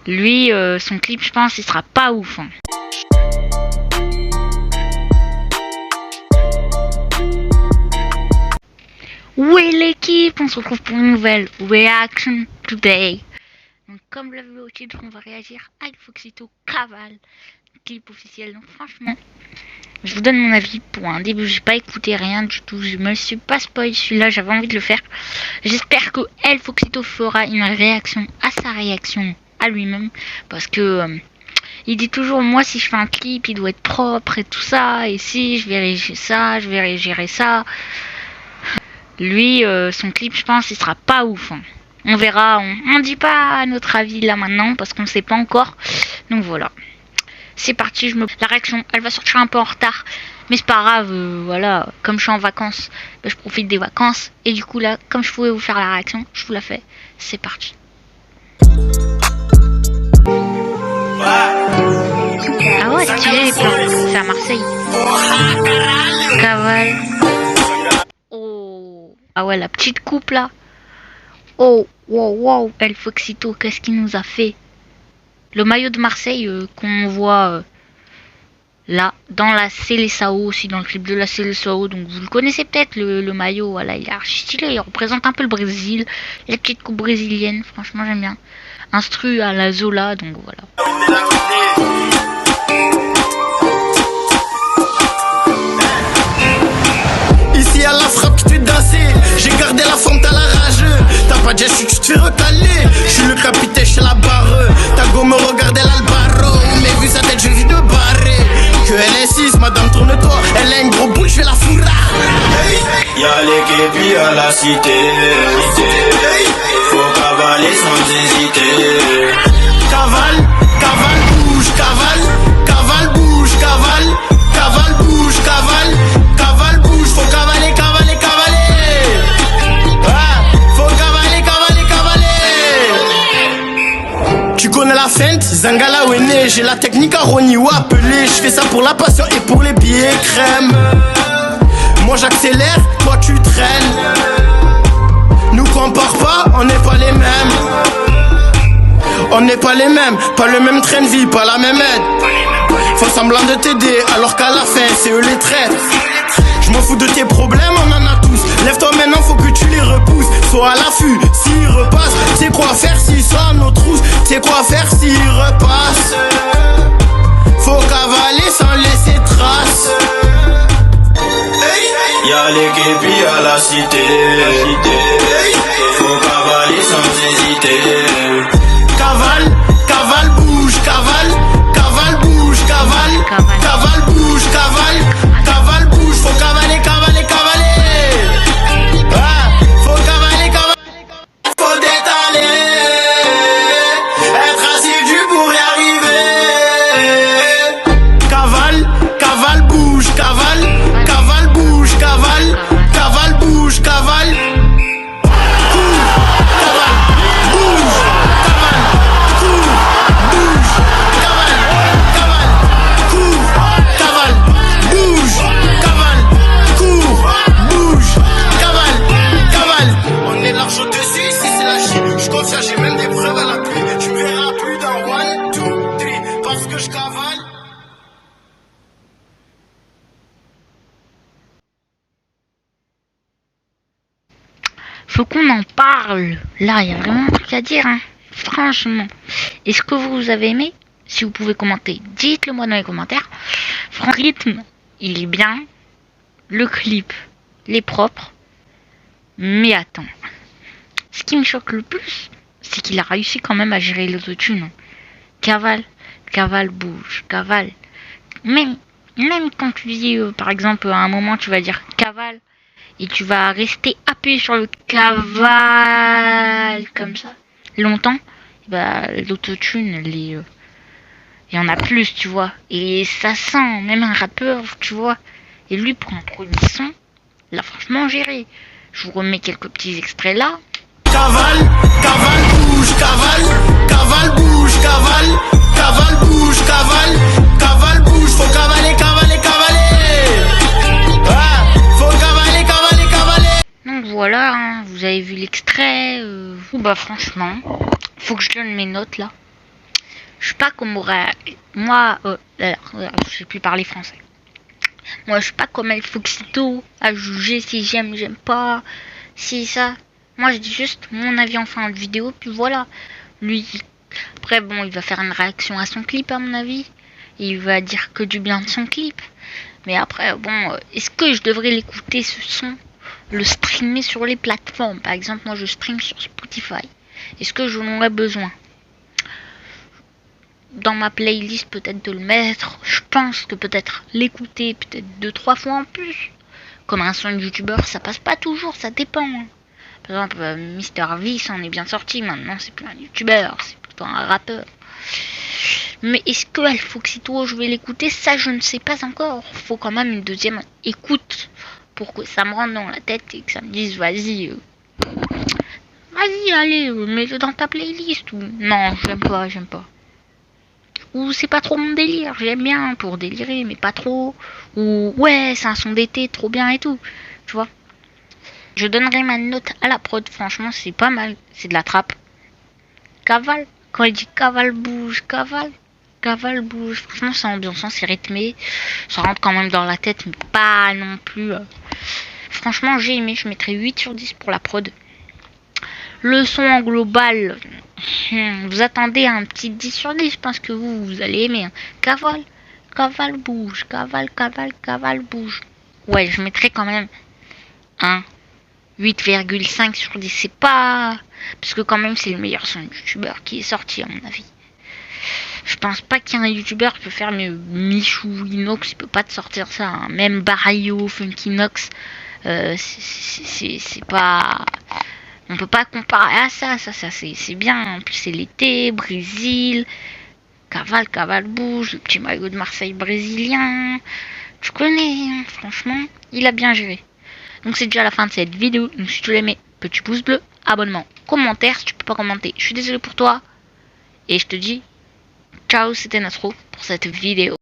Lui, son clip, je pense, il sera pas ouf. Hein. Où est l'équipe? On se retrouve pour une nouvelle Reaction Today. Donc, comme vous l'avez vu au titre, on va réagir à Foxito Caval, clip officiel. Donc, franchement, je vous donne mon avis pour un début. J'ai pas écouté rien du tout. Je me suis pas spoil celui-là. J'avais envie de le faire. J'espère que Foxito fera une réaction à sa réaction à lui-même. Parce que il dit toujours, moi, si je fais un clip, il doit être propre et tout ça. Et si je vais gérer ça, je vais gérer ça. Lui, son clip, je pense, il sera pas ouf. Hein. On verra. On dit pas notre avis là maintenant parce qu'on sait pas encore. Donc voilà. C'est parti, la réaction, elle va sortir un peu en retard. Mais c'est pas grave, voilà. Comme je suis en vacances, je profite des vacances. Et du coup là, comme je pouvais vous faire la réaction, je vous la fais. C'est parti. Ah ouais, stylé les plans. C'est à Marseille. Caval. Oh. Ah ouais, la petite coupe là. Oh, wow, wow. Foxito, qu'est-ce qu'il nous a fait? Le maillot de Marseille qu'on voit là, dans la Seleção aussi, dans le clip de la Seleção. Donc vous le connaissez peut-être, le maillot, voilà, il est archi stylé. Il représente un peu le Brésil, la petite coupe brésilienne, franchement j'aime bien. Instru à la Zola, donc voilà. Ici à la frappe tu dansé, j'ai gardé la fonte à la rageux. T'as pas déjà su, tu te fais recaler. Je suis le capitaine chez la barre. T'as go me regarder l'Albaro. Mais vu sa tête, j'ai vu de barrer. Que elle insiste, madame, tourne-toi. Elle a une gros boule, je vais la fourra. Y'a l'équipe, y'a la cité. Faut cavaler sans hésiter. Cavale, cavale, bouge, cavale. Cavale, bouge, cavale. Cavale, bouge, cavale. Cavale, bouge, faut cavaler, cavaler, cavaler. Faut cavaler, cavaler, cavaler. Tu connais la feinte, Zangala Wene. J'ai la technique à Ronnie ou appelé. Je fais ça pour la passion et pour les billets crème. Moi j'accélère, toi tu traînes. Nous compare pas, on n'est pas les mêmes. On n'est pas les mêmes, pas le même train de vie, pas la même aide. Faut semblant de t'aider, alors qu'à la fin c'est eux les traîtres. Je m'en fous de tes problèmes, on en a tous. Lève-toi maintenant, faut que tu les repousses. Sois à l'affût, s'ils repassent. C'est quoi faire s'ils sont à nos trousses. C'est quoi faire s'ils repassent. Faut cavaler sans laisser trace. Y'a l'équipe, y'a la cité. Faut cavaler sans hésiter. Cavale, cavale, bouge, cavale. Cavale, bouge, cavale. Cavale, bouge, cavale. Cavale, bouge, faut cavaler, cavaler, cavaler. Faut cavaler, cavaler. Faut détaler. Être assidu pour y arriver. Cavale, cavale, bouge, cavale. Cavale, bouge, cavale. Cavale, bouge, cavale. J'ai même des preuves à l'appui. Tu me verras plus dans 1, 2, 3 parce que je cavale. Faut qu'on en parle. Là, il y a vraiment un truc à dire. Hein. Franchement. Est-ce que vous avez aimé? Si vous pouvez commenter, dites-le moi dans les commentaires. Le rythme, il est bien. Le clip, il est propre. Mais attends. Ce qui me choque le plus, c'est qu'il a réussi quand même à gérer l'autotune. Cavale, cavale, bouge, cavale. Même quand tu dis, par exemple, à un moment, tu vas dire cavale, et tu vas rester appuyé sur le cavale, comme ça, longtemps, bah, l'autotune, il y en a plus, tu vois. Et ça sent, même un rappeur, tu vois. Et lui, pour un premier son, il a franchement géré. Je vous remets quelques petits extraits là. Cavale, cavale, bouge, cavale. Cavale, bouge, cavale. Cavale, bouge, cavale. Cavale, bouge, faut cavaler, cavaler, cavaler. Faut cavaler, cavaler, cavaler. Donc voilà, hein, vous avez vu l'extrait. Bah franchement, faut que je donne mes notes là. Je suis pas comme moi, je sais plus parler français. Moi, je suis pas comme El Foxito à juger si j'aime pas, si ça. Moi, je dis juste mon avis en fin de vidéo, puis voilà. Lui, après, bon, il va faire une réaction à son clip, à mon avis. Il va dire que du bien de son clip. Mais après, bon, est-ce que je devrais l'écouter, ce son, le streamer sur les plateformes? Par exemple, moi, je stream sur Spotify. Est-ce que j'en aurais besoin? Dans ma playlist, peut-être de le mettre. Je pense que peut-être l'écouter, peut-être 2-3 fois en plus. Comme un son de youtubeur, ça passe pas toujours, ça dépend. Hein. Par exemple, MrV, ça en est bien sorti. Maintenant, c'est plus un youtubeur, c'est plutôt un rappeur. Mais est-ce que El Foxito, je vais l'écouter? Ça, je ne sais pas encore. Faut quand même une deuxième écoute pour que ça me rentre dans la tête et que ça me dise vas-y, allez, mets-le dans ta playlist. Ou non, j'aime pas. Ou c'est pas trop mon délire, j'aime bien pour délirer, mais pas trop. Ou ouais, c'est un son d'été, trop bien et tout, tu vois. Je donnerai ma note à la prod, franchement, c'est pas mal, c'est de la trappe. Cavale, quand il dit cavale bouge, cavale bouge, franchement c'est ambiançant, c'est rythmé, ça rentre quand même dans la tête, mais pas non plus. Franchement j'ai aimé, je mettrai 8 sur 10 pour la prod. Le son en global, vous attendez un petit 10 sur 10, je pense que vous allez aimer. Hein. Cavale bouge, cavale bouge. Ouais, je mettrai quand même un 8,5 sur 10. C'est pas... Parce que quand même c'est le meilleur son de youtubeur qui est sorti à mon avis. Je pense pas qu'il y ait un youtubeur qui peut faire mieux. Michou, Inox, il peut pas te sortir ça. Hein. Même Barrio, Funky Nox, c'est pas... On peut pas comparer à ça c'est bien. En plus c'est l'été, Brésil, cavale bouge, le petit maillot de Marseille brésilien. Tu connais, hein, franchement, il a bien géré. Donc c'est déjà la fin de cette vidéo. Donc si tu l'aimais, petit pouce bleu, abonnement, commentaire si tu peux pas commenter. Je suis désolé pour toi. Et je te dis, ciao, c'était Natro pour cette vidéo.